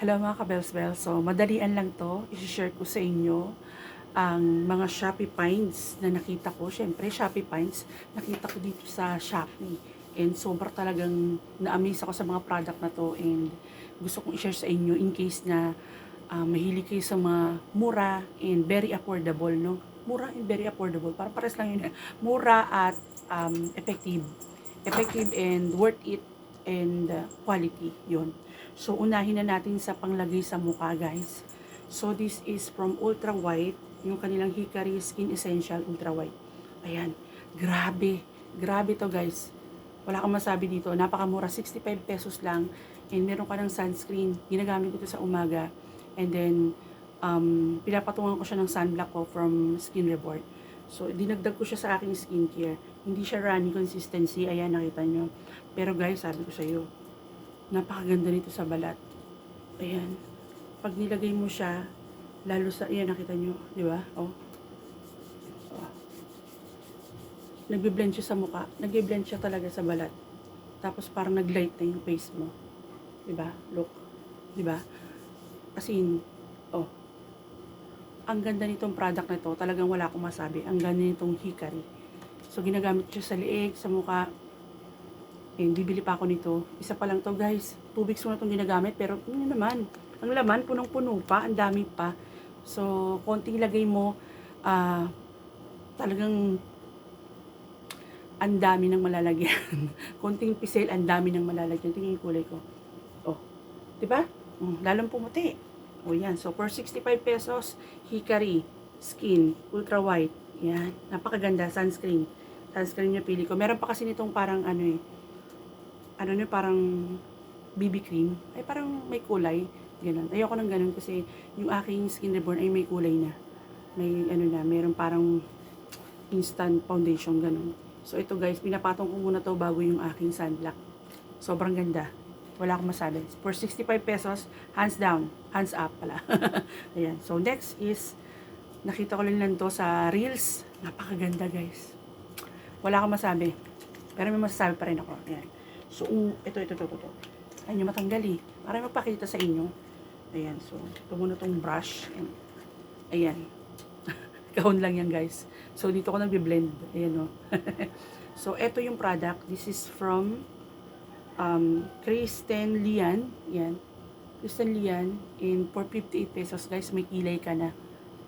Hello mga kabelsbel. So, madalian lang to. I-share ko sa inyo ang mga Shopee finds na nakita ko. Siyempre, Shopee finds, nakita ko dito sa Shopee. And sobra talagang na-amaze ako sa mga product na to. And gusto kong i-share sa inyo in case na mahilig kayo sa mga mura and very affordable, no? Mura and very affordable. Parang pares lang yun. Mura at effective. Effective and worth it and quality. Yun. So, unahin na natin sa panglagay sa mukha, guys. So, this is from Ultra White, yung kanilang Hickory Skin Essential Ultra White. Ayan. Grabe. Grabe to, guys. Wala kang masabi dito. Napakamura. 65 pesos lang. And meron ka ng sunscreen. Ginagamit ko ito sa umaga. And then, pinapatungan ko siya ng sunblock ko from Skin Reward. So, dinagdag ko siya sa aking skincare. Hindi siya runny consistency. Ayan, nakita nyo. Pero guys, sabi ko sa iyo, napakaganda nito sa balat. Ayan. Pag nilagay mo siya, lalo sa, ayan, nakita nyo, di ba? Oh. Oh. Nagbe-blend siya sa mukha. Nagbe-blend siya talaga sa balat. Tapos parang nag-light na yung face mo. Di ba? Look. Di ba? As in, oh. Ang ganda nitong product na to, talagang wala akong masabi. Ang ganda nitong Hickory. So, ginagamit siya sa liig, sa mukha. And bibili pa ako nito. Isa pa lang to, guys. 2 weeks ko na itong ginagamit. Pero yun naman. Ang laman, punong-puno pa. Ang dami pa. So, konting lagay mo. Talagang ang dami ng malalagyan. Konting pisel, ang dami ng malalagyan. Tingnan yung kulay ko. Oh. Diba? Lalong pumuti. O yan. So, for 65 pesos, Hickory Skin Ultra White. Yan. Napakaganda. Sunscreen. Sunscreen yung pili ko. Meron pa kasi nitong parang parang BB cream, ay parang may kulay, ganun. Ayoko ng ganun kasi yung aking Skin Reborn ay may kulay na. May meron parang instant foundation, ganun. So ito guys, pinapatong ko muna to bago yung aking sunblock. Sobrang ganda. Wala akong masabi. For 65 pesos, hands down, hands up pala. Ayan. So next is, nakita ko lang to sa Reels. Napakaganda guys. Wala akong masabi. Pero may masasabi pa rin ako. Ayan. So, ito. Ayun yung matanggal eh. Para magpakita sa inyo. Ayan, so, ito muna itong brush. Ayan. Kahon lang yan, guys. So, dito ko nagbe-blend. Ayan, o. So, ito yung product. This is from Kristen Lian. Ayan. Kristen Lian. And for 58 pesos, guys, may kilay ka na.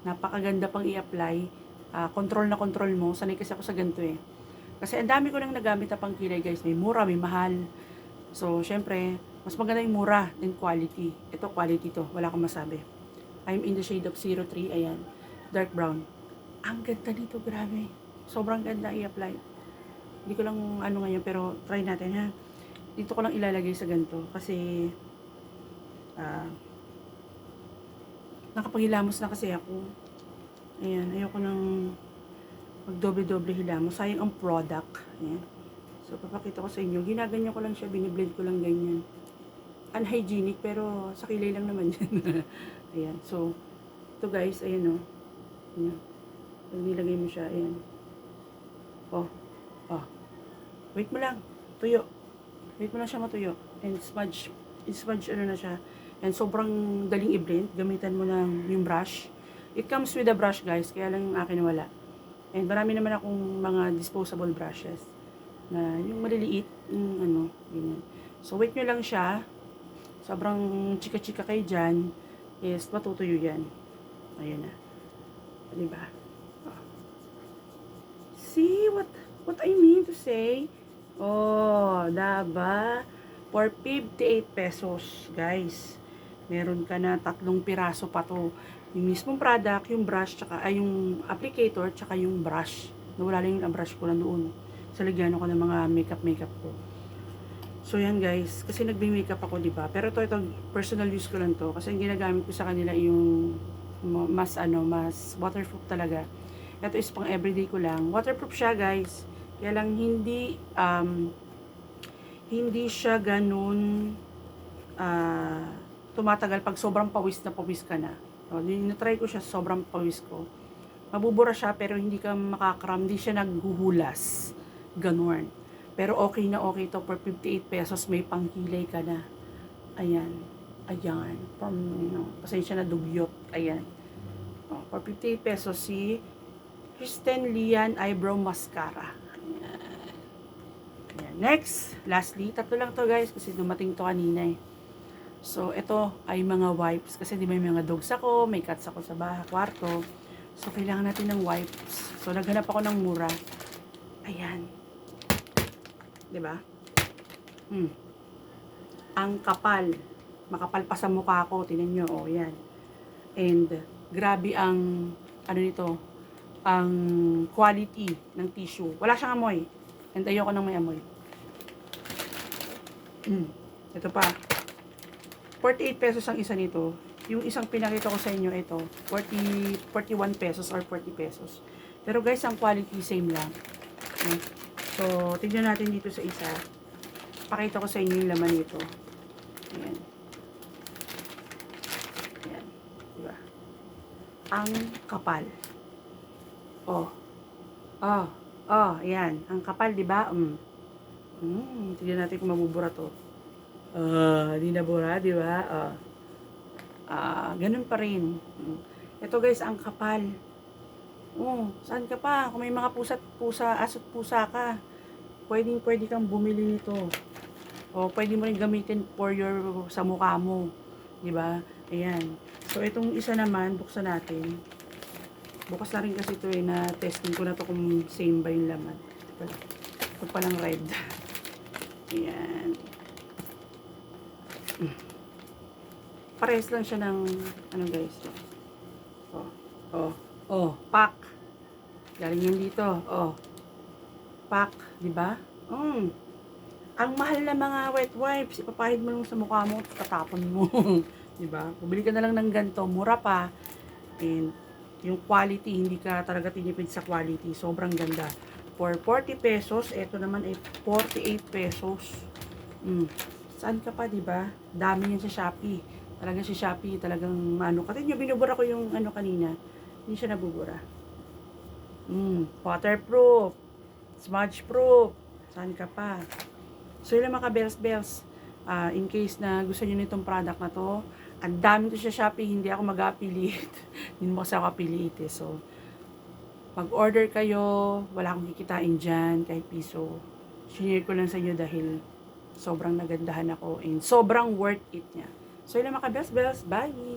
Napakaganda pang i-apply. Control na control mo. Sanay kasi ako sa ganito eh. Kasi ang dami ko nang nagamit na pang kilay guys. May mura, may mahal. So, syempre, mas maganda yung mura than quality. Ito, quality to. Wala akong masabi. I'm in the shade of 03. Ayan. Dark brown. Ang ganda nito, grabe. Sobrang ganda i-apply. Hindi ko lang ngayon, pero try natin ha. Dito ko lang ilalagay sa ganito. Kasi, nakapaghilamos na kasi ako. Ayan, ayoko nang magdoble-doble hilamos. Sayang ang product. Ayan. So, papakita ko sa inyo. Ginaganyan ko lang siya. Biniblend ko lang ganyan. Unhygienic, pero sa kilay lang naman yan. Ayan. So, ito guys, ayan o. Ayan. Pag nilagay mo siya, ayan. Oh. Oh. Wait mo lang. Tuyo. Wait mo lang siya matuyo. And smudge. Smudge na siya. And sobrang daling i-blend. Gamitan mo lang yung brush. It comes with a brush guys. Kaya lang yung akin wala. And marami naman akong mga disposable brushes na yung maliliit, yung ganyan. So, wait nyo lang siya. Sobrang chika-chika kayo dyan. Is matutuyo yan. Ayan na. Diba? Oh. See what I mean to say? Oh, diba? For 58 pesos, guys. Meron ka na 3 piraso pa to. Yung mismong product, yung brush, tsaka, yung applicator, tsaka yung brush. Nawala lang yung brush ko na doon. Sa lagyan ako ng mga makeup ko. So, yan guys. Kasi nagbe-makeup ako, diba? Pero ito, personal use ko lang to. Kasi ang ginagamit ko sa kanila yung mas waterproof talaga. Ito is pang everyday ko lang. Waterproof siya, guys. Kaya lang hindi siya ganun tumatagal pag sobrang pawis na pawis ka na. So, na-try ko siya, sobrang pawis ko. Mabubura siya, pero hindi ka makakaram, hindi siya naghuhulas. Ganun. Pero okay na okay to for 58 pesos, may pangkilay ka na. Ayan. Ayan. Pasensya na dugyot. Ayan. For 50 pesos si Kristen Lian Eyebrow Mascara. Ayan. Next, lastly, tatlo lang to guys kasi dumating to kanina eh. So, ito ay mga wipes kasi di ba may mga dogs ako, may cats ako sa bahay, kwarto. So, kailangan natin ng wipes. So, naghanap ako ng mura. Ayan. Di ba? Ang kapal. Makapal pa sa mukha ko. Tingnan nyo. Oh, yan. And, grabe ang, ano nito, ang quality ng tissue. Wala siyang amoy. And ayoko nang may amoy. Ito pa. 48 pesos ang isa nito. Yung isang pinakita ko sa inyo, ito, 41 pesos or 40 pesos. Pero guys, ang quality same lang. So, tignan natin dito sa isa. Pakita ko sa inyo yung laman nito. Ayan. Ayan. Diba? Ang kapal. Oh. Oh. Oh, ayan. Ang kapal, diba? Tignan natin kung mabubura to. Di nabura, diba? Ganun pa rin. Ito guys, ang kapal. Saan ka pa? Kung may mga aso't pusa ka, pwede kang bumili nito. O pwede mo rin gamitin sa mukha mo. Diba? Ayan. So, itong isa naman, buksan natin. Bukas na rin kasi ito eh, na testing ko na to kung same ba yung laman. Ito palang red. Ayan. Pares lang siya ng, ano guys. Pack. Galing yan dito. Pack. Diba? Ang mahal na mga wet wipes, ipapahid mo lang sa mukha mo, tatapon mo. Diba? Bumili ka na lang ng ganito, mura pa. And, yung quality, hindi ka talaga tinipid sa quality. Sobrang ganda. For 40 pesos, ito naman ay 48 pesos. Saan ka pa, diba? Dami yan sa Shopee. Talaga si Shopee, talagang ano. Kasi yung binubura ko yung ano kanina. Hindi siya nabubura. Waterproof. Smudge proof. Saan ka pa? So yun lang mga bells. In case na gusto nyo nitong product na to, ang dami ko sa Shopee, hindi ako mag-affiliate. Hindi mo kasi ako affiliate eh. So, mag-order kayo, wala akong kikitain dyan, kahit piso. Share ko lang sa inyo dahil sobrang nagandahan ako and sobrang worth it niya. So yun lang mga bells. Bye!